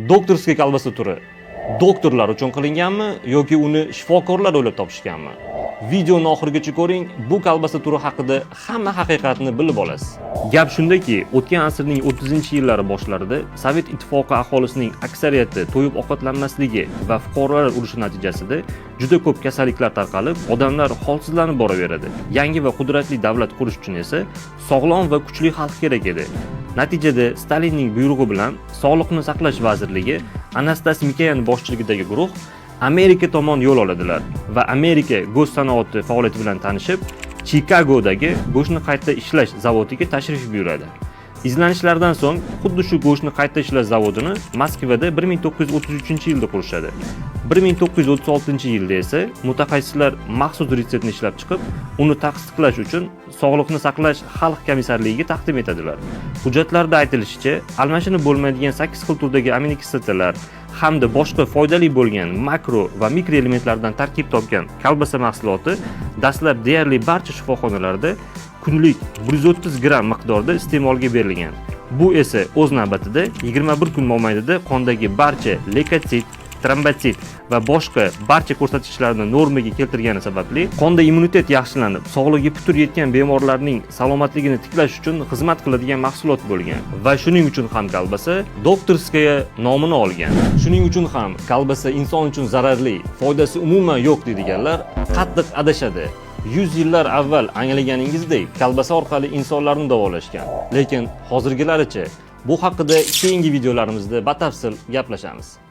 Doktorskiy kolbasa turi doktorlar uchun qilinganmi yoki uni shifokorlar o'ylab topishganmi? Videoni oxirigacha ko'ring, bu kolbasa turi haqida hamma haqiqatni bilib olasiz. Gap shundaki, o'tgan asrning 30-yillari boshlarida Sovet ittifoqi aholisining aksariyati to'yib ovqatlanmasligi va fuqarolar urushi natijasida juda ko'p kasalliklar tarqalib, odamlar holsizlanib boraveradi. Yangi va qudratli davlat qurish uchun esa sog'lom va kuchli xalq kerak edi. Natijada Stalinning buyrug'i bilan Sog'liqni saqlash vazirligi Anastas Mikoyan boshchiligidagi guruh Amerika tomon yo'l oladilar va Amerika go'sht sanoati faoliyati bilan tanishib, Chikagodagi go'shtni qayta ishlash zavodiga tashrif buyuradi. Izlanishlardan so'ng xuddi shu go'shtni qayta ishlash zavodini Moskvada 1933-yilda qurishadi. 1936-yilda esa mutaxassislar maxsus retseptni ishlab chiqib, uni tasdiqlash uchun Sog'liqni saqlash xalq komissarligiga taqdim etadilar. Hujjatlarda aytilishicha, almashinib bo'lmaydigan 8 xil turdagi aminokislotalar hamda boshqa foydali bo'lgan makro va mikroelementlardan tarkib topgan kolbasa mahsuloti dastlab deyarli barcha shifoxonalarda kunlik 130 gramm miqdorda iste'molga berilgan. Bu esa o'z navbatida 21 kun mobaynida qondagi barcha leykosit, trombotsit va boshqa barcha ko'rsatkichlarni normaga keltirgani sababli qonda immunitet yaxshilanib, sog'lig'i putur yetgan bemorlarning salomatligini tiklash uchun xizmat qiladigan mahsulot bo'lgan va shuning uchun ham kolbasa doktorskaya nomini olgan. Shuning uchun ham kolbasa inson uchun zararli, foydasi umuman yo'q deydiganlar qattiq adashadi. 100 yillar avval anglaganingizdek, kolbasa orqali insonlarni davolashgan. Lekin hozirgilaricha bu haqida keyingi videolarimizda batafsil gaplashamiz.